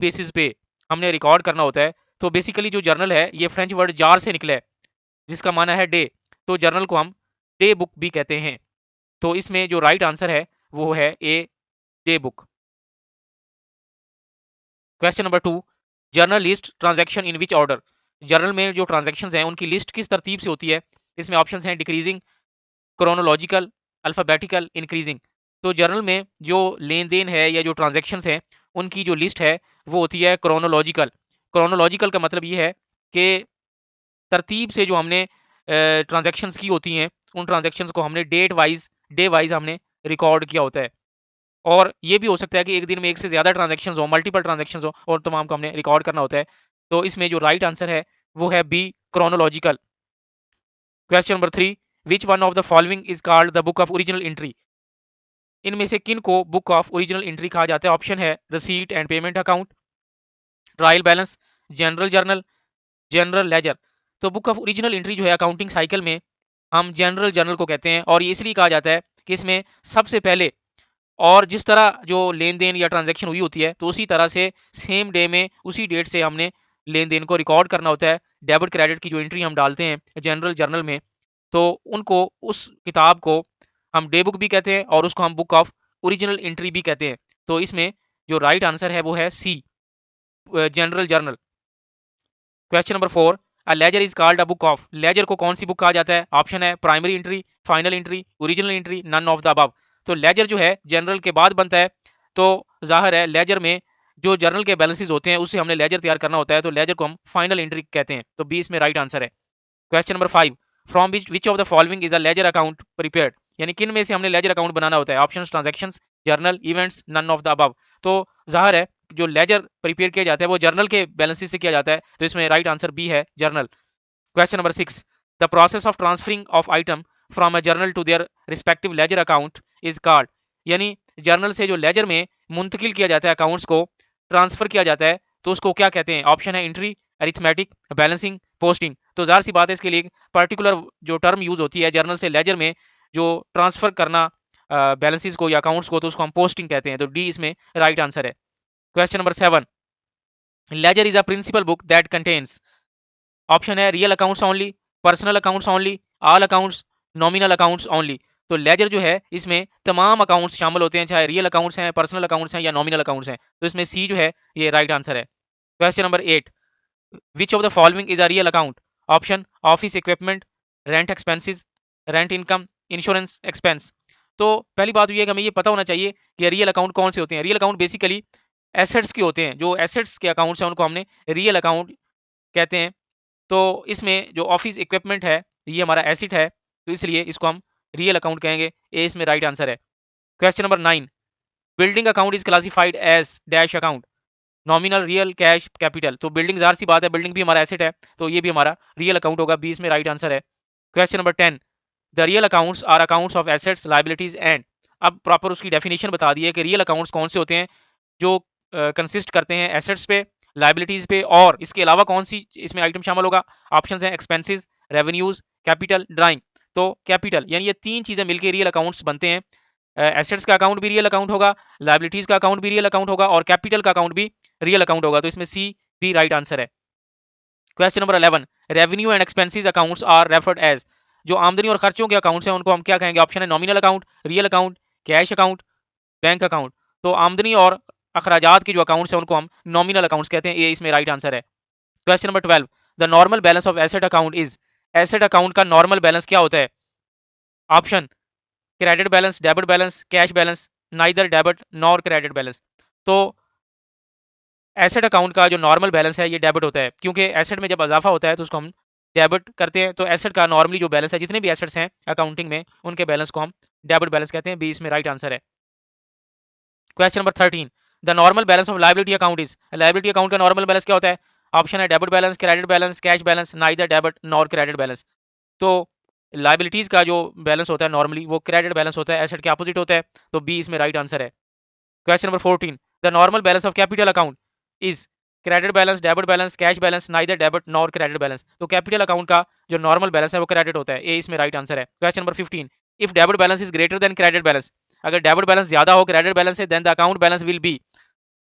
Basis पे हमने record करना होता है। तो बेसिकली जो जर्नल है ये फ्रेंच वर्ड जार से निकला है, जिसका माना है डे। तो जर्नल को हम डे बुक भी कहते हैं। तो इसमें जो राइट आंसर है वो है A, day book. Question number 2, journal list transaction in which order. Journal में जो ट्रांजैक्शंस हैं उनकी लिस्ट किस तरतीब से होती है? इसमें ऑप्शंस हैं डिक्रीजिंग, क्रोनोलॉजिकल, अल्फाबेटिकल, इंक्रीजिंग। तो जर्नल में जो लेन-देन है या जो ट्रांजैक्शंस हैं उनकी जो लिस्ट है वो होती है क्रोनोलॉजिकल। क्रोनोलॉजिकल का मतलब ये है कि तरतीब से जो हमने ट्रांजैक्शंस की होती हैं उन ट्रांजैक्शंस को हमने डेट वाइज, डे वाइज हमने रिकॉर्ड किया होता है। और ये भी हो सकता है कि एक दिन में एक से ज्यादा ट्रांजैक्शंस हो, मल्टीपल ट्रांजैक्शंस हो और तमाम को हमने रिकॉर्ड करना होता है। तो इसमें जो राइट आंसर है वो है B, chronological. Question number 3, which one of the following is called the book of original entry. इनमें से किन को बुक ऑफ ओरिजिनल एंट्री कहा जाता है? ऑप्शन है receipt and payment account, trial balance, general journal, general ledger. तो book of original entry जो है अकाउंटिंग साइकिल में हम जनरल जर्नल को कहते हैं और ये इसलिए कहा जाता है कि इसमें सबसे पहले और जिस तरह जो लेन देन या ट्रांजैक्शन हुई होती है तो उसी तरह से सेम डे में उसी डेट से हमने लेन देन को रिकॉर्ड करना होता है। डेबिट क्रेडिट की जो एंट्री हम डालते हैं जनरल जर्नल में, तो उनको, उस किताब को हम डे बुक भी कहते हैं और उसको हम बुक ऑफ ओरिजिनल एंट्री भी कहते हैं। तो इसमें जो राइट आंसर है वो है C, general journal. Question number 4, a ledger is called a book of. Ledger को कौन सी बुक कहा जाता है? ऑप्शन है primary entry, final entry, original entry, none of the above. तो लेजर जो है जनरल के बाद बनता है, तो जाहिर है लेजर में जो जर्नल के बैलेंसेस होते हैं उससे हमने लेजर तैयार करना होता है, तो लेजर को हम फाइनल एंट्री कहते हैं। तो बी इसमें राइट आंसर है। Question number 5, from which of the following is a ledger account prepared. यानी किन में से हमने लेजर अकाउंट बनाना होता है? Options transactions, journal, events, none of the above. तो जाहिर है जो लेजर प्रिपेयर किया जाता है वो जर्नल के बैलेंसेस से किया जाता है, तो इसमें राइट आंसर बी है, journal. Question number 6, the process of transferring of item from a journal to their respective ledger account is called. यानी जर्नल से जो लेजर में मुंतकिल किया जाता है, अकाउंट्स को ट्रांसफर किया जाता है, तो उसको क्या कहते हैं? ऑप्शन है एंट्री, अरिथमेटिक, बैलेंसिंग, पोस्टिंग। तो जाहिर सी बात है इसके लिए पर्टिकुलर जो टर्म यूज होती है जर्नल से लेजर में जो ट्रांसफर करना बैलेंसेस को या अकाउंट्स को, तो उसको हम पोस्टिंग कहते हैं। तो डी इसमें राइट आंसर है। Question number 7, ledger is a principal book that contains. Option है real accounts only, personal accounts only, all accounts, nominal accounts only. तो लेजर जो है इसमें तमाम अकाउंट्स शामिल होते हैं, चाहे रियल अकाउंट्स हैं, पर्सनल अकाउंट्स हैं या नॉमिनल अकाउंट्स हैं। तो इसमें सी जो है ये राइट आंसर है। Question number 8, which of the following is a real account. Option office equipment, rent expenses, rent income, insurance expense. तो पहली बात ये है कि हमें ये पता होना चाहिए कि रियल अकाउंट कौन से होते हैं। रियल अकाउंट बेसिकली एसेट्स के होते हैं, जो एसेट्स के अकाउंट्स हैं उनको हमने रियल अकाउंट कहते हैं। तो इसमें जो ऑफिस इक्विपमेंट है ये हमारा एसेट है, तो इसलिए इसको हम रियल अकाउंट कहेंगे। ए इसमें राइट आंसर है। Question number 9, building account is classified as dash account, nominal, real, cash, capital. तो बिल्डिंग ज़ाहिर सी बात है, बिल्डिंग भी हमारा एसेट है, तो ये भी हमारा रियल अकाउंट होगा। बी इसमें राइट आंसर है। Question number 10, the real accounts are accounts of assets, liabilities and. अब प्रॉपर उसकी डेफिनेशन बता दी है कि रियल अकाउंट्स कौन से होते हैं, जो कंसिस्ट करते हैं एसेट्स पे, लायबिलिटीज पे, और इसके अलावा कौन सी इसमें आइटम शामिल होगा? ऑप्शंस हैं एक्सपेंसेस, रेवेन्यूज, कैपिटल, ड्राइंग। तो कैपिटल यानी ये तीन चीजें मिलकर रियल अकाउंट्स बनते हैं। एसेट्स का अकाउंट भी रियल अकाउंट होगा, लायबिलिटीज का अकाउंट भी रियल अकाउंट होगा और कैपिटल का अकाउंट भी रियल अकाउंट होगा। तो इसमें सी भी राइट आंसर है। Question number 11, revenue and expenses accounts are referred as. जो आमदनी और खर्चों के अकाउंट्स हैं उनको हम क्या कहेंगे? ऑप्शन है nominal account, real account, cash account, bank account. तो आमदनी और अखराजात के जो अकाउंट्स हैं उनको हम नॉमिनल अकाउंट्स कहते हैं। ये इसमें राइट आंसर है। Question number 12, the normal balance of asset account is. Asset account का नॉर्मल बैलेंस क्या होता है? Option credit balance, debit balance, cash balance, neither debit nor credit balance. तो एसेट अकाउंट का जो नॉर्मल बैलेंस है ये डेबिट होता है, क्योंकि एसेट में जब इजाफा होता है तो उसको हम डेबिट करते हैं। तो एसेट का नॉर्मली जो बैलेंस है, जितने भी एसेट्स हैं अकाउंटिंग में, उनके बैलेंस को हम डेबिट बैलेंस कहते हैं। बी इसमें राइट आंसर है। Question number 13, the normal balance of liability account is. Liability account का नॉर्मल बैलेंस क्या होता है? ऑप्शन है debit balance, credit balance, cash balance, neither debit nor credit balance. तो लायबिलिटीज का जो बैलेंस होता है नॉर्मली वो क्रेडिट बैलेंस होता है, एसेट के अपोजिट होता है। तो बी इसमें राइट आंसर है। Question number 14, the normal balance of capital account is. Credit balance, debit balance, cash balance, neither debit nor credit balance. तो कैपिटल अकाउंट का जो नॉर्मल बैलेंस है वो क्रेडिट होता है। ए इसमें राइट आंसर है। Question number 15, if debit balance is greater than credit balance. अगर डेबिट बैलेंस ज्यादा हो क्रेडिट बैलेंस से, then the account balance will be.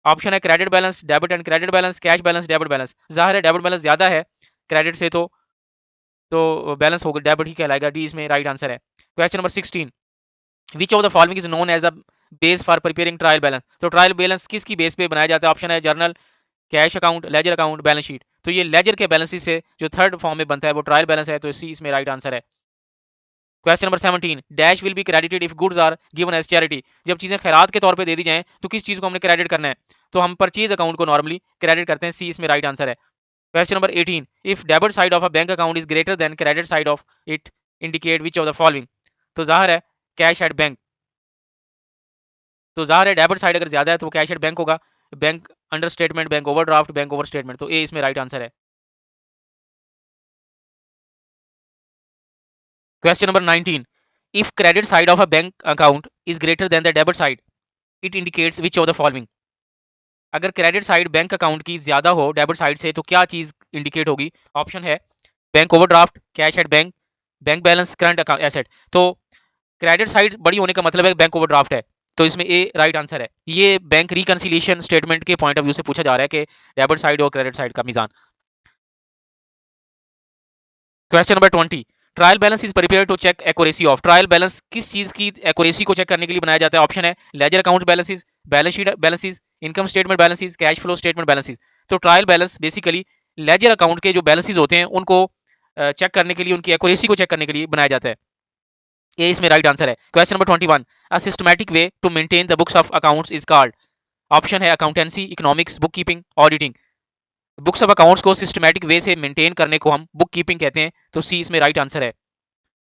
Option है credit balance, debit and credit balance, cash balance, debit balance. जाहिर है debit balance ज्यादा है credit से, तो बैलेंस होगा, डेबिट ही कहलाएगा। डी इसमें राइट आंसर है। Question number 16, which of the following is known as the base for preparing trial balance. तो ट्रायल बैलेंस किसकी बेस पे बनाया जाता है? ऑप्शन है journal, cash account, ledger account, balance sheet. तो ये लेजर के बैलेंस से जो थर्ड फॉर्म में बनता है वो ट्रायल बैलेंस है, तो सी इसमें राइट आंसर है। Question number 17, dash will be credited if goods are given as charity. जब चीजें खैरात के तौर पे दे दी जाएं तो किस चीज को हमने क्रेडिट करना है? तो हम परचेज अकाउंट को नॉर्मली क्रेडिट करते हैं, सी इसमें राइट आंसर है। Question number 18, if debit side of a bank account is greater than credit side of it, indicate which of the following. तो जाहिर है कैश एट बैंक, तो जाहिर है डेबिट साइड अगर ज्यादा है तो वो कैश एट बैंक होगा। Bank under statement, bank overdraft, bank over statement, तो ए इसमें राइट आंसर है। Question number 19, if credit side of a bank account is greater then the debit side, it indicates which of the following. अगर credit side bank account की ज्यादा हो debit side से तो क्या चीज इंडिकेट होगी? ऑप्शन है bank overdraft, cash at bank, bank balance, current account asset. तो क्रेडिट साइड बड़ी होने का मतलब है बैंक ओवरड्राफ्ट है, तो इसमें ए राइट आंसर है। ये बैंक रिकंसिलिएशन स्टेटमेंट के पॉइंट ऑफ व्यू से पूछा जा रहा है कि डेबिट साइड और क्रेडिट साइड का मीजान। Question number 20, trial balance is prepare to check accuracy of. Trial balance किस चीज की एक्यूरेसी को चेक करने के लिए बनाया जाता है? ऑप्शन है ledger account balances, balance sheet balances, income statement balances, cash flow statement balances. तो trial balance basically ledger account के जो बैलेंसेस होते हैं उनको चेक करने के लिए, उनकी एक्यूरेसी को चेक करने के लिए बनाया जाता है। ये इसमें राइट आंसर है। Question number 21, a systematic way to maintain the books of accounts is called. Option है accountancy, economics, bookkeeping, auditing. Books of accounts को सिस्टमैटिक वे से मेंटेन करने को हम बुक कीपिंग कहते हैं, तो सी इसमें राइट आंसर है।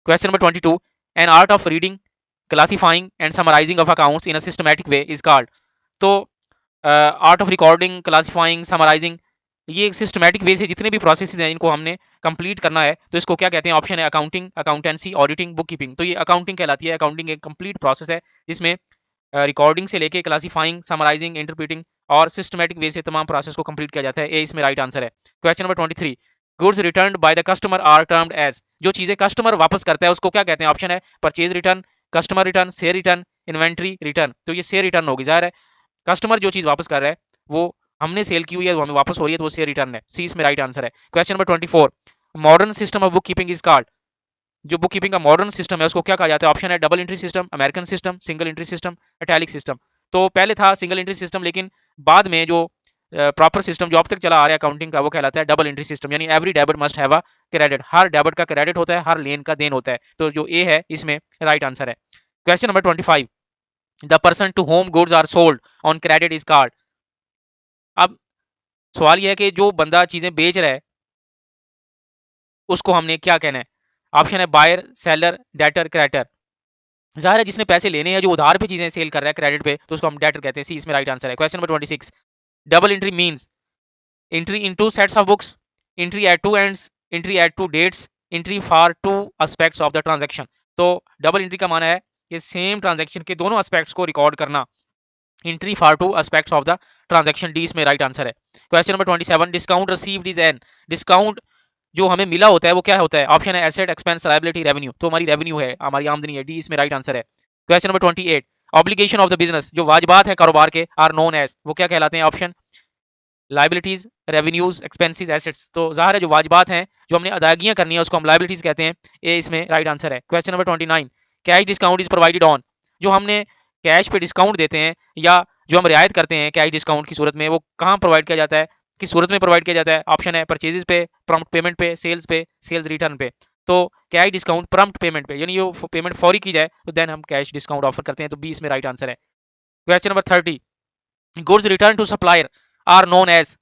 Question number 22, an art of reading, classifying and summarising of accounts in a systematic way is called. तो art of recording, classifying, summarising, ये सिस्टमैटिक वे से जितने भी प्रोसेस हैं इनको हमने कंप्लीट करना है, तो इसको क्या कहते हैं? ऑप्शन है accounting, accountancy, auditing, book keeping. तो ये अकाउंटिंग कहलाती है। अकाउंटिंग एक कंप्लीट प्रोसेस है जिसमें रिकॉर्डिंग से लेके क्लासिफाइंग, समराइजिंग, इंटरप्रीटिंग और सिस्टमैटिक वे से तमाम प्रोसेस को कंप्लीट किया जाता है। ए इसमें राइट आंसर है। Question number 23, goods returned by the customer are termed as. जो चीजें कस्टमर वापस करता है उसको क्या कहते हैं? ऑप्शन है purchase return, customer return, share return, inventory return. तो ये शेयर रिटर्न होगी। जाहिर है कस्टमर जो चीज वापस कर रहा है वो हमने सेल की हुई है, वो हमें वापस हो रही है, तो वो शेयर रिटर्न है। सी इसमें राइट आंसर है। Question number 24, modern system of book keeping is called. जो बुक कीपिंग का मॉडर्न सिस्टम है उसको क्या कहा जाता है? ऑप्शन है double entry system, American system, single entry system, italic system. तो पहले था सिंगल एंट्री सिस्टम, लेकिन बाद में जो प्रॉपर सिस्टम जो अब तक चला आ रहा है अकाउंटिंग का वो कहलाता है डबल एंट्री सिस्टम, यानी every debit must have a credit. Her debit का क्रेडिट होता है, हर लेन का देन होता है, तो जो ए है इसमें राइट आंसर है। Question number 25, the person to whom goods are sold on credit is called. अब सवाल यह है कि जो बंदा चीजें बेच रहा है उसको हमने क्या कहना है? ऑप्शन है बायर, सेलर, डेटर, क्रेडिटर। जाहिर है जिसने पैसे लेने हैं, जो उधार पे चीजें सेल कर रहा है क्रेडिट पे, तो उसको हम डेटर कहते हैं। सी इसमें राइट आंसर है। Question number 26, double entry means entry in two sets of books, entry at two ends, entry at two dates, entry for two aspects of the transaction. तो double entry का माना है कि same transaction के दोनों aspects को record करना। Entry for two aspects of the transaction, D इसमें राइट आंसर है। Question number 27, discount received is an. Discount जो हमें मिला होता है वो क्या होता है? ऑप्शन है एसेट, एक्सपेंस, लायबिलिटी, रेवेन्यू। तो हमारी रेवेन्यू है, हमारी आमदनी है, डी इसमें राइट आंसर है। Question number 28, obligation of the business, जो वाजिबात है कारोबार के, आर नोन एज, वो क्या कहलाते हैं? Option liabilities, revenues, expenses, assets. तो जाहिर है जो वाजिबात हैं, जो हमने अदायगियां करनी है, उसको हम लाइबिलिटीज कहते हैं। ए इसमें राइट आंसर है। Question number 29, cash discount is provided on. जो हमने कैश पे डिस्काउंट देते हैं या जो हम रियायत करते हैं कैश डिस्काउंट की सूरत में, वो कहाँ प्रोवाइड किया जाता है, किस सूरत में प्रोवाइड किया जाता है? ऑप्शन है परचेजेस पे, प्रॉम्प्ट पेमेंट पे, सेल्स रिटर्न पे। तो कैश डिस्काउंट प्रॉम्प्ट पेमेंट पे, यानी जो पेमेंट फौरी की जाए तो देन हम कैश डिस्काउंट ऑफर करते हैं, तो बी इसमें राइट आंसर है। Question number 30, goods return to supplier are known as.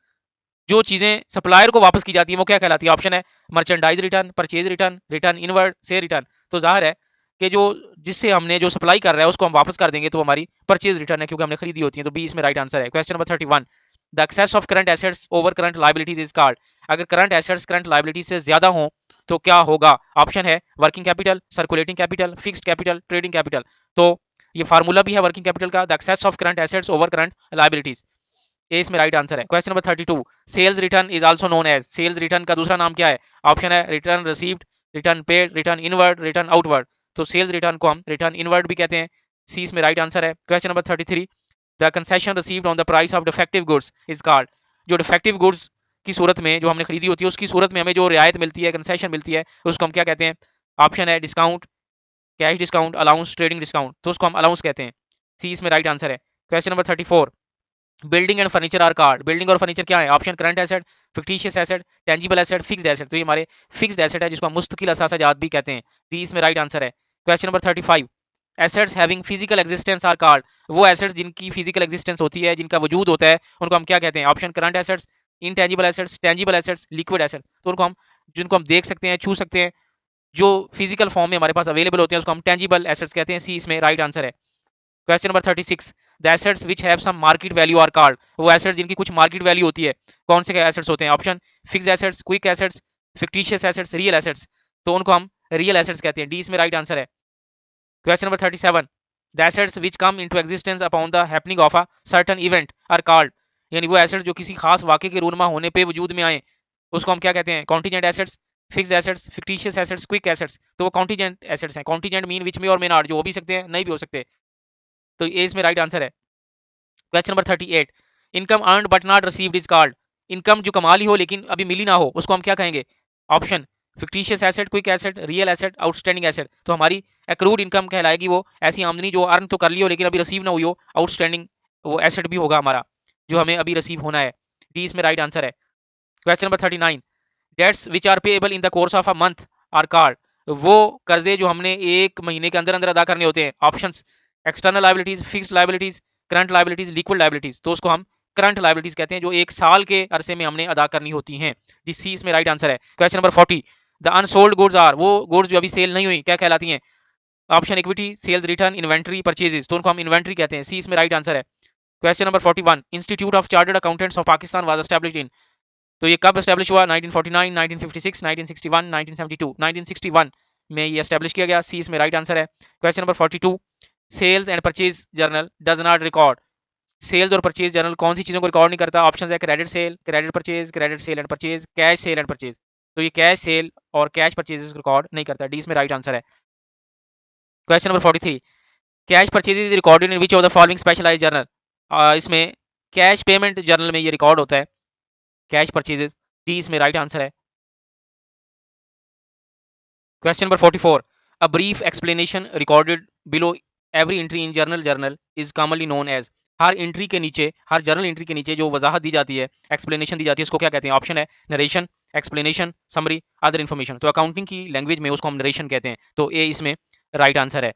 जो चीजें सप्लायर को वापस की जाती है वो क्या कहलाती है? ऑप्शन है merchandise return, purchase return, return inward, share return. तो जाहिर है कि जो जिससे हमने जो सप्लाई कर रहा है उसको हम वापस कर देंगे, तो हमारी परचेज रिटर्न है, क्योंकि हमने खरीदी होती है, तो बी इसमें राइट आंसर है। Question number 31, the excess of current assets over current liabilities is called. अगर करंट एसेट्स करंट लायबिलिटीज से ज्यादा हो तो क्या होगा? ऑप्शन है working capital, circulating capital, fixed capital, trading capital. तो ये फार्मूला भी है वर्किंग कैपिटल का, the excess of current assets over current liabilities. A इसमें राइट आंसर है। Question number 32, sales return is also known as. Sales return का दूसरा नाम क्या है? ऑप्शन है return received, return paid, return inward, return outward. तो सेल्स रिटर्न को हम रिटर्न इनवर्ड भी कहते हैं। सी इसमें राइट आंसर है। Question number 33, the concession received on the price of defective goods is called, जो डिफेक्टिव गुड्स की सूरत में जो हमने खरीदी होती है उसकी सूरत में हमें जो रियायत मिलती है, कंसेशन मिलती है, उसको हम क्या कहते हैं? ऑप्शन है discount, cash discount, allowance, trading discount, तो उसको हम अलाउंस कहते हैं। सी इसमें राइट आंसर है। Question number 34, building and furniture are called, building और फर्नीचर क्या है? Option current asset, fictitious asset, tangible asset, fixed asset, तो ये हमारे फिक्स्ड एसेट है जिसको हम मुस्तकिल असासा जात भी कहते हैं। डी इसमें राइट आंसर है। Question number 35, assets having physical existence are called, वो एसेट्स जिनकी फिजिकल एग्जिस्टेंस होती है, जिनका वजूद होता है, उनको हम क्या कहते हैं? Option current assets, intangible assets, tangible assets, liquid assets, तो उनको हम जिनको हम देख सकते हैं, छू सकते हैं, जो फिजिकल फॉर्म में हमारे पास अवेलेबल होते हैं, उसको हम टेंजिबल एसेट्स कहते हैं। सी इसमें राइट आंसर है। Question number 36, the assets which have some market value are called, वो एसेट्स जिनकी कुछ मार्केट वैल्यू होती है, कौन से एसेट्स होते हैं? Option fixed assets, quick assets, fictitious assets, real assets, तो उनको हम रियल एसेट्स कहते हैं। डी इसमें राइट आंसर है। Question number 37, the assets which come into existence upon the happening of a certain event are called, यानी वो assets जो किसी खास वाक़े के रूनमा होने पे वजूद में आए, उसको हम क्या कहते हैं? Contingent assets, fixed assets, fictitious assets, quick assets, तो वो कॉन्टीजेंट एसेट्स हैं। कॉन्टीजेंट मीन विच में और मे नॉट, जो हो भी सकते हैं, नहीं भी हो सकते, तो ये इसमें राइट आंसर है। Question number 38, income earned but not received is called, income जो कमा ली हो लेकिन अभी मिली ना हो, उसको हम क्या कहेंगे? Option fictitious asset, quick asset, real asset, outstanding asset, तो हमारी एक्रूड इनकम कहलाएगी वो ऐसी आमदनी जो अर्न तो कर ली हो लेकिन अभी रिसीव ना हुई हो, आउटस्टैंडिंग वो एसेट भी होगा हमारा जो हमें अभी रिसीव होना है। डी इसमें राइट आंसर है। Question number 39, debts which are payable in the course of a month are called, वो कर्जे जो हमने एक महीने के अंदर अंदर अदा करने होते हैं, options external liabilities, fixed liabilities, current liabilities, liquid liabilities, तो उसको हम करंट लायबिलिटीज कहते हैं जो एक साल के अरसे में हमने अदा करनी होती हैं। सी इसमें राइट आंसर है। Question number 40, the unsold goods are, वो गुड्स जो अभी सेल नहीं हुई क्या कहलाती हैं? Option equity, sales return, inventory, purchases, तो उनको हम इन्वेंट्री कहते हैं। सी इसमें राइट आंसर है। Question number 41, Institute of Chartered Accountants of Pakistan was established in, तो ये कब एस्टैब्लिश हुआ? 1949, 1956, 1961, 1972, 1961 में ये एस्टैब्लिश किया गया। सी इसमें राइट आंसर है। Question number 42, sales and purchase journal does not record, sales और परचेज जर्नल कौन सी चीज़ों को रिकॉर्ड नहीं करता? ऑप्शन है credit sale, credit purchase, credit sale and purchase, cash sale and purchase, तो ये कैश सेल और कैश परचेज रिकॉर्ड नहीं करता। डी इसमें राइट आंसर है। Question number 43, cash purchase is recorded in which of the following specialised journal, इसमें cash payment journal में ये रिकॉर्ड होता है, कैश परचेजेस। डी इसमें राइट आंसर है। Question number 44, a brief explanation recorded below every entry in journal is commonly known as, हर entry के नीचे, हर जर्नल एंट्री के नीचे जो वजाहत दी जाती है, एक्सप्लेनेशन दी जाती है, उसको क्या कहते हैं? ऑप्शन है narration, explanation, summary, other information, तो अकाउंटिंग की लैंग्वेज में उसको हम नरेशन कहते हैं, तो ए इसमें राइट आंसर है।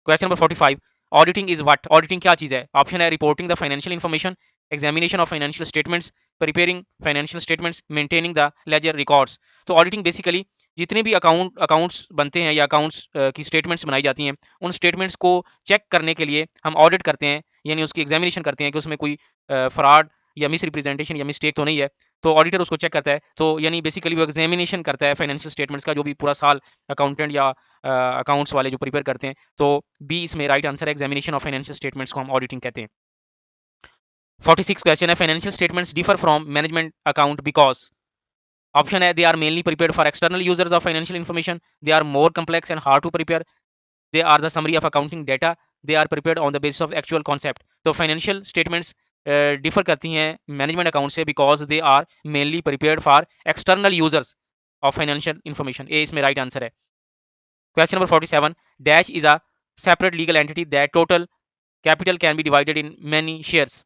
Question number 45, auditing is what, auditing क्या चीज़ है? ऑप्शन है reporting the financial information, examination of financial statements, preparing financial statements, maintaining the ledger records, तो ऑडिटिंग बेसिकली जितने भी अकाउंट्स बनते हैं या अकाउंट्स की स्टेटमेंट्स बनाई जाती हैं, उन स्टेटमेंट्स को चेक करने के लिए हम ऑडिट करते हैं, यानी उसकी एग्जामिनेशन करते हैं कि उसमें कोई फ्रॉड या मिस रिप्रेजेंटेशन या मिस्टेक तो नहीं है, तो ऑडिटर उसको चेक करता है, तो यानी बेसिकली वो एग्जामिनेशन करता है फाइनेंशियल स्टेटमेंट्स का, जो भी पूरा साल अकाउंटेंट या अकाउंट्स वाले जो प्रिपेयर करते हैं, तो बी इसमें राइट आंसर है, एग्जामिनेशन ऑफ फाइनेंशियल स्टेटमेंट्स को हम ऑडिटिंग कहते हैं। 46 क्वेश्चन है, financial statements differ from management account because, option है they are mainly prepared for external users of financial information, they are more complex and hard to prepare, they are the summary of accounting data, they are prepared on the basis of actual concept, तो financial statements differ करती हैं management account से because they are mainly prepared for external users of financial information. A इसमें right answer है। Question number 47, dash is a separate legal entity that total capital can be divided in many shares,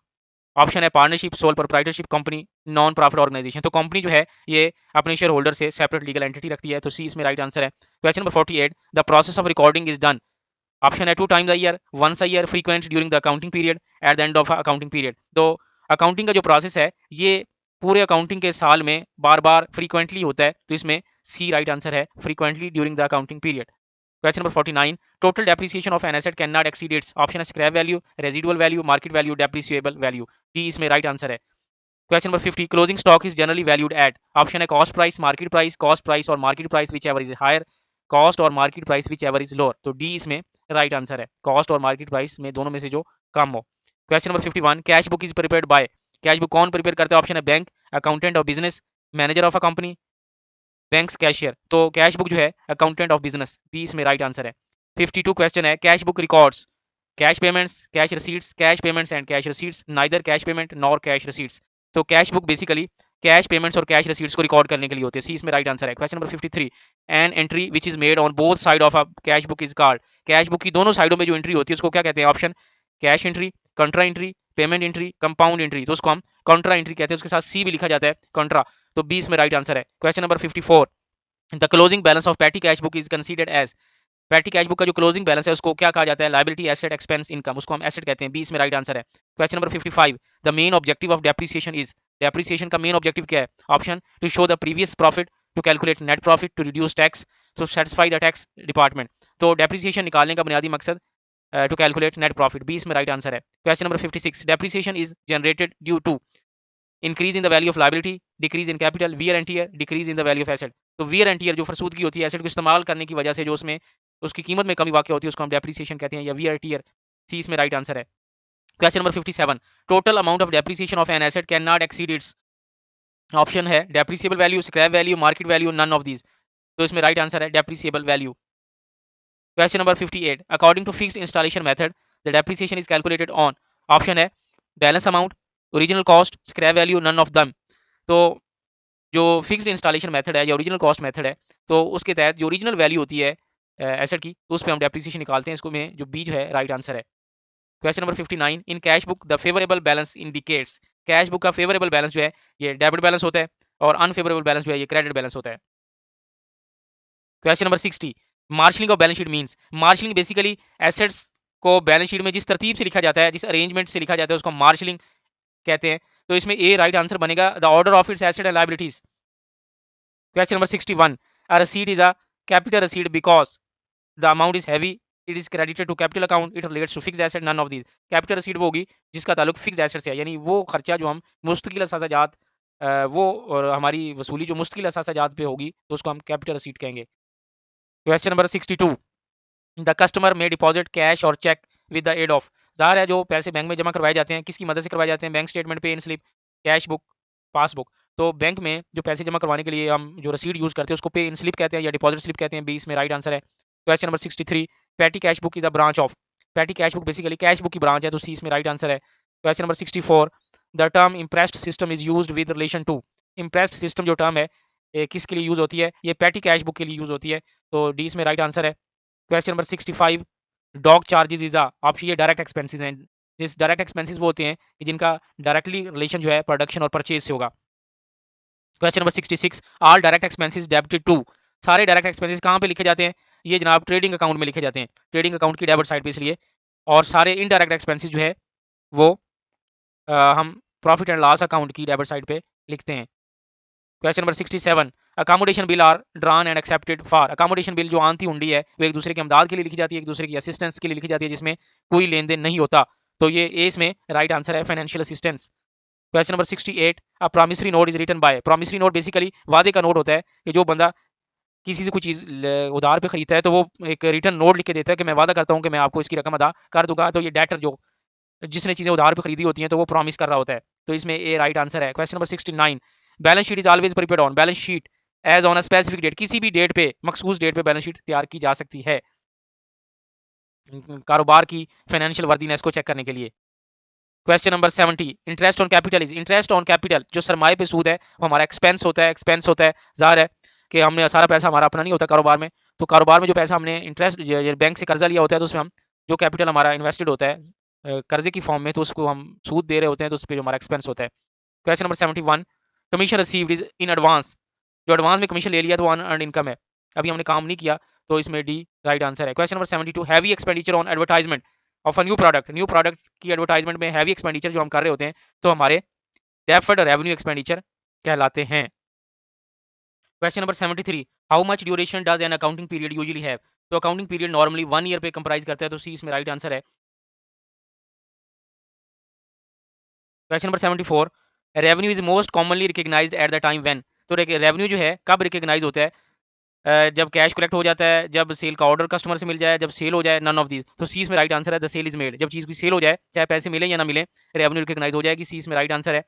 option है partnership, sole proprietorship, company, non profit organisation, तो company जो है ये अपने shareholder से separate legal entity रखती है, तो सी इसमें राइट आंसर है। Question number 48, the process of recording is done, option है 2 times a year, once a year, frequent during the accounting period, at the end of accounting period, तो accounting का जो process है ये पूरे accounting के साल में बार बार फ्रीक्वेंटली होता है, तो इसमें सी राइट आंसर है, frequently during the accounting period. Question number 49, total depreciation of an asset can not exceed its, option है scrap value, residual value, market value, depreciable value, D इसमें राइट आंसर है। Question number 50, closing stock is generally valued at, option है cost price, cost price और market price whichever is higher, cost और market price whichever is lower, तो D इसमें right answer है, cost और market price में दोनों में से जो कम हो। Question number 51, cash book is prepared by, cash book कौन प्रिपेयर करता है? ऑप्शन है bank, accountant of business, manager of a company, banks cashier, तो कैश बुक जो है अकाउंटेंट ऑफ बिजनेस, बी इसमें राइट आंसर है। 52 क्वेश्चन है, cash book records cash payments, cash receipts, cash payments and cash receipts, neither cash payment nor cash receipts. तो cash book basically cash payments और cash receipts को record करने के लिए होते हैं। सी इसमें राइट आंसर है। Question number 53, an entry which is made on both side of a cash book is called. Cash book की दोनों साइडों में जो एंट्री होती है उसको क्या कहते हैं? Option cash entry, contra entry, payment entry, compound entry. तो उसको हम कंट्रा एंट्री कहते हैं, उसके साथ सी भी लिखा जाता है कंट्रा। तो बी इसमें राइट आंसर है। Question number 54, the closing balance of petty cash book is considered as. Petty cash book का जो क्लोजिंग बैलेंस है उसको क्या कहा जाता है? Liability, asset, expense, income. उसको हम एसेट कहते हैं। बी इसमें राइट आंसर है। Question number 55, the main objective of depreciation is. Depreciation का मेन ऑब्जेक्टिव क्या है? Option to show the previous profit, to calculate net profit, to reduce tax, to satisfy the tax department. तो depreciation निकालने का बुनियादी मकसद to calculate net profit. B इसमें right answer है। Question number 56, depreciation is generated due to increase in the value of liability, decrease in capital, wear and tear, decrease in the value of asset. तो wear and tear जो फरसूदगी होती है asset को इस्तेमाल करने की वजह से, जो उसमें उसकी कीमत में कमी वाक़ होती है, उसको हम डेप्रिसिएशन कहते हैं, या वियर टियर। सी इसमें राइट आंसर है। Question number 57, total amount of depreciation of an asset can not exceed its. Option है depreciable value, scrap value, market value, none of these. तो इसमें राइट आंसर है depreciable value. Question number 58, according to fixed installation method the depreciation is calculated on. Option है balance amount, original cost, scrap value, none of them. तो जो fixed installation method है या original cost method है, तो उसके तहत जो ओरिजिनल वैल्यू होती है एसेट की, तो उस पर हम डेप्रिसिएशन निकालते हैं। इसको में जो बी जो है राइट आंसर है। Question number 59, in cash book the favourable balance indicates. Cash book का फेवरेबल बैलेंस जो है ये डेबिट बैलेंस होता है, और अनफेवरेबल बैलेंस जो है ये क्रेडिट बैलेंस होता है। Question number 60, marshalling of balance sheet means. Marshalling basically assets को बैलेंस शीट में जिस तरतीब से लिखा जाता है, जिस अरेंजमेंट से लिखा जाता है, उसको मार्शलिंग कहते हैं। तो इसमें ए राइट आंसर बनेगा, the order of its asset and liabilities. Question number 61, a receipt is a capital receipt because the amount is heavy, it is credited to capital account, it relates to fixed asset, none of these। Capital receipt वो होगी जिसका ताल्लुक fixed asset से है, यानी वो खर्चा जो हम मुस्तकिल असाजात वो और हमारी वसूली जो मुस्तकिल असाजात पे होगी, तो उसको हम कैपिटल रसीट कहेंगे। Question number 62, the customer may deposit cash or cheque with the aid of. ज़ाहिर है जो पैसे बैंक में जमा करवाए जाते हैं किसकी मदद से करवाए जाते हैं? बैंक स्टेटमेंट, पे इन स्लिप, कैश बुक, पासबुक। तो बैंक में जो पैसे जमा करवाने के लिए हम जो रसीद यूज़ करते हैं उसको पे इन स्लिप कहते हैं या डिपॉजिट स्लिप कहते हैं। बी इसमें राइट आंसर है। Question number 63, petty cash book is a branch of. Petty cash book basically cash book की ब्रांच है, तो सी इसमें राइट आंसर है। Question number 64, the term imprest system is used with relation to. Imprest system जो term है किसके लिए use होती है? ये पैटी कैश बुक के लिए यूज़ होती है। तो डी इसमें राइट आंसर है। Question number 65, dog charges is a. आप ये डायरेक्ट एक्सपेंसेस हैं। जिस डायरेक्ट एक्सपेंसेस वो होते हैं कि जिनका डायरेक्टली रिलेशन जो है प्रोडक्शन और परचेज से होगा। Question number 66, all direct expenses debited to. सारे डायरेक्ट एक्सपेंसेस कहाँ पे लिखे जाते हैं? ये जनाब ट्रेडिंग अकाउंट में लिखे जाते हैं, ट्रेडिंग अकाउंट की डेबिट साइड पे इसलिए। और सारे इनडायरेक्ट एक्सपेंसेस जो है वो हम प्रॉफिट एंड लॉस अकाउंट की डेबिट साइड पे लिखते हैं। Question number 67, accommodation bill are drawn and accepted for. Accommodation bill जो आंती हुंडी है वो एक दूसरे की अमदाद के लिए लिखी जाती है, एक दूसरे की असिस्टेंस के लिए लिखी जाती है, जिसमें कोई लेन देन नहीं होता। तो ये ए इसमें राइट आंसर है, financial assistance. Question number 68, a promissory note is written by. Promissory note basically वादे का नोट होता है कि जो बंदा किसी से कोई चीज़ उधार पे खरीदता है तो वो एक रिटर्न नोट लिख के देता है कि मैं वादा करता हूँ कि मैं आपको इसकी रकम अदा कर दूंगा। तो ये डेटर जो जिसने चीज़ें उधार पे खरीदी होती हैं तो वो प्रॉमिस कर रहा होता है। तो इसमें ए राइट आंसर है। Question number 69, balance sheet is always prepared on. Balance sheet as on a specific date. किसी भी डेट पे, मखसूस डेट पे बैलेंस शीट तैयार की जा सकती है कारोबार की फाइनेंशियल वर्दीनेस को चेक करने के लिए। Question number 70, interest on capital is. Interest on capital जो सरमाए पे सूद है वो हमारा एक्सपेंस होता है। एक्सपेंस होता है, ज़ाहिर है कि हमने सारा पैसा हमारा अपना नहीं होता कारोबार में। तो कारोबार में जो पैसा हमने इंटरेस्ट बैंक से कर्जा लिया होता है, तो उसमें हम जो कैपिटल हमारा इन्वेस्टेड होता है कर्जे की फॉर्म में, तो उसको हम सूद दे रहे होते हैं, तो उस पर जो हमारा एक्सपेंस होता है। Question number 71, commission received is in advance. जो एडवांस में कमीशन ले लिया तो अनअर्न्ड इनकम है, अभी हमने काम नहीं किया, तो इसमें डी राइट आंसर है। Question number 72, heavy expenditure on advertisement of a new product. New product की एडवर्टाइजमेंट में हैवी एक्सपेंडिचर जो हम कर रहे होते हैं तो हमारे डेफर्ड रेवेन्यू एक्सपेंडिचर कहलाते हैं। Question number 73, how much duration does an accounting period usually have. तो अकाउंटिंग पीरियड नॉर्मली 1 ईयर पे कंप्राइज करता है, तो सी इसमें राइट आंसर है। Question number 74, revenue is most commonly recognised at the time when. तो रेवेन्यू जो है कब रिकग्नाइज होता है? जब कैश कलेक्ट हो जाता है, जब सेल का ऑर्डर कस्टमर से मिल जाए, जब सेल हो जाए, नन ऑफ दीज। तो सी इसमें राइट आंसर है, द सेल इज मेड। जब चीज़ की सेल हो जाए, चाहे पैसे मिले या ना मिले, रेवेन्यू रिकग्नाइज हो जाएगी। सी इसमें राइट आंसर है।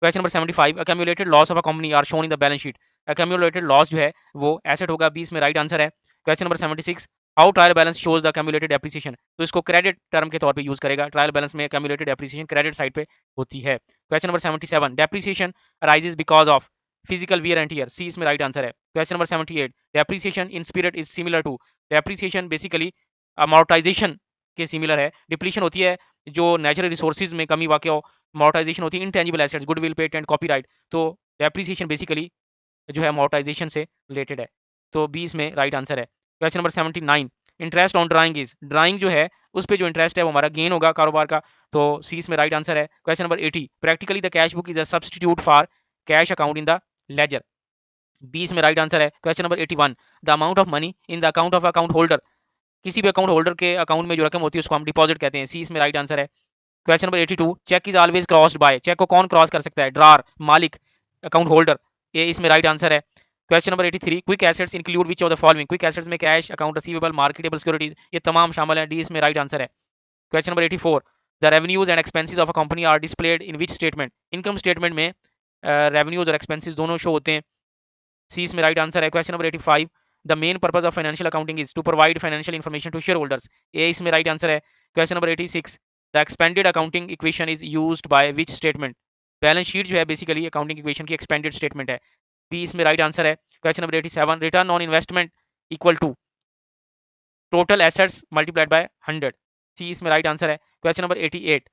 Question number 75, accumulated loss of a company are shown in the balance sheet. Accumulated loss जो है वो एसेट होगा। बी इसमें राइट आंसर है। Question number 76, how trial balance shows the accumulated appreciation, तो इसको क्रेडिट टर्म के तौर पे यूज करेगा। ट्रायल बैलेंस में कैमुलेटेड एप्रिसिएशन क्रेडिट साइड पे होती है। Question number 77, depreciation arises because of physical wear and tear, C इसमें राइट आंसर है। Question number 78, depreciation in spirit is similar to, depreciation basically amortisation के सिमिलर है। Depletion होती है जो नेचुरल रिसोर्सेज में कमी वाक़ हो, अमोर्टाइजेशन होती है intangible assets, goodwill, patent, copyright, तो डेप्रिसिएशन बेसिकली जो है अमोर्टाइजेशन से रिलेटेड है। तो बी इसमें राइट आंसर है। Question number 79, interest on drawing is, drawing जो है उस पे जो इंटरेस्ट है वो हमारा गेन होगा कारोबार का, तो सी इसमें राइट आंसर है। Question number 80, practically the cash book is a substitute for cash account in the ledger, B इसमें राइट आंसर है। Question number 81, the amount of money in the account of account holder, किसी भी account holder के account में जो रकम होती है उसको हम डिपॉजिट कहते हैं, सी इसमें राइट आंसर है। Question number 82, cheque is always crossed by, cheque को कौन क्रॉस कर सकता है, ड्रार, मालिक, अकाउंट होल्डर, ये इसमें राइट आंसर है। Question number 83, quick assets include which of the following, quick assets में cash, account receivable, marketable securities, ये तमाम शामिल है, डी इसमें राइट आंसर है। Question number 84, the revenues and expenses of a company are displayed in which statement, income statement में revenues और expenses दोनों शो होते हैं, सी इसमें राइट आंसर है। Question number 85, the main purpose of financial accounting is to provide financial information to shareholders, A इसमें right answer है। Question number 86, the expanded accounting equation is used by which statement, balance sheet जो है basically accounting equation की expanded statement है, B इसमें right answer है। Question number 87, return on investment equal to total assets multiplied by 100, C इसमें right answer है। Question number 88,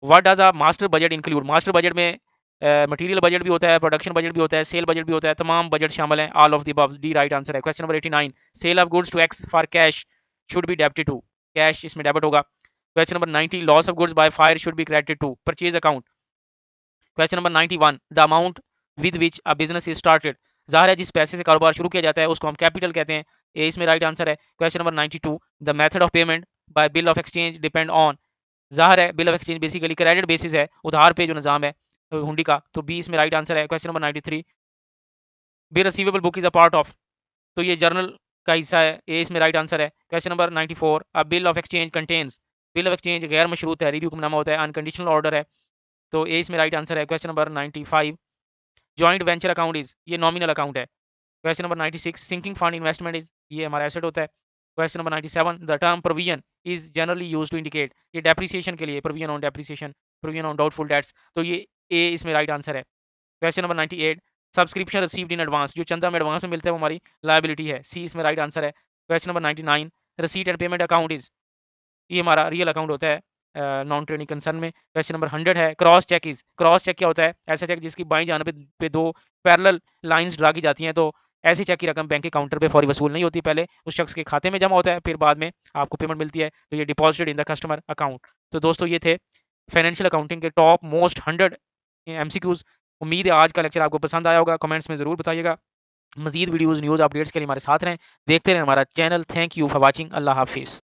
what does a master budget include, master budget में material budget भी होता है, production budget भी होता है, सेल बजट भी होता है, तमाम बजट शामिल हैं, all of the above, D right answer है। Question number 89, sale of goods to X for cash should be debited to, cash इसमें डेबिट होगा। Question number 90, loss of goods by fire should be credited to purchase account. Question number 91, the amount with which a business is started, जाहिर है जिस पैसे से कारोबार शुरू किया जाता है उसको हम कैपिटल कहते हैं, ए इसमें राइट आंसर है। Question number 92, the method of payment by bill of exchange depend on, जाहिर है bill of exchange basically credit basis है, उधार पे जो निज़ाम है हुंडी का, तो बी इसमें राइट आंसर है। Question number 93, B receivable book is a part of, तो ये जर्नल का हिस्सा है, ए इसमें राइट आंसर है। Question number 94, a bill of exchange contains, bill of exchange गैर मशरूत तहरीरी हुक्मनामा होता है, अनकंडीशनल ऑर्डर है, तो ए इसमें राइट आंसर है। Question number 95, joint venture account is, ये नॉमिनल अकाउंट है। Question number 96, sinking fund investment is, ये हमारा एसेट होता है। Question number 97, the term provision is generally use to indicate, ये डेप्रिसिएशन के लिए, provision on depreciation, provision on doubtful debts, तो ये ए इसमें राइट आंसर है। Question number 98, subscription received in advance, जो चंदा में एडवांस में मिलता है वो हमारी लायबिलिटी है, सी इसमें राइट आंसर है। Question number 99, receipt and payment account is, ये हमारा रियल अकाउंट होता है नॉन ट्रेडिंग कंसर्न में। क्वेश्चन नंबर 100 है, cross cheque is, cross cheque क्या होता है, ऐसा चेक जिसकी बाईं जानिब पे दो पैरेलल लाइंस ड्रा की जाती हैं, तो ऐसे चेक की रकम बैंक के काउंटर पे फौरी वसूल नहीं होती, पहले उस शख्स के खाते में जमा होता है, फिर बाद में आपको पेमेंट मिलती है, तो ये deposited in the customer account. तो दोस्तों ये थे फाइनेंशियल अकाउंटिंग के टॉप मोस्ट 100 एमसीक्यूज। उम्मीद है आज का लेक्चर आपको पसंद आया होगा, कमेंट्स में ज़रूर बताइएगा। मजीद वीडियोज़ न्यूज़ अपडेट्स के लिए हमारे साथ रहें, देखते रहें हमारा channel. Thank you for watching, अल्लाह हाफिज़।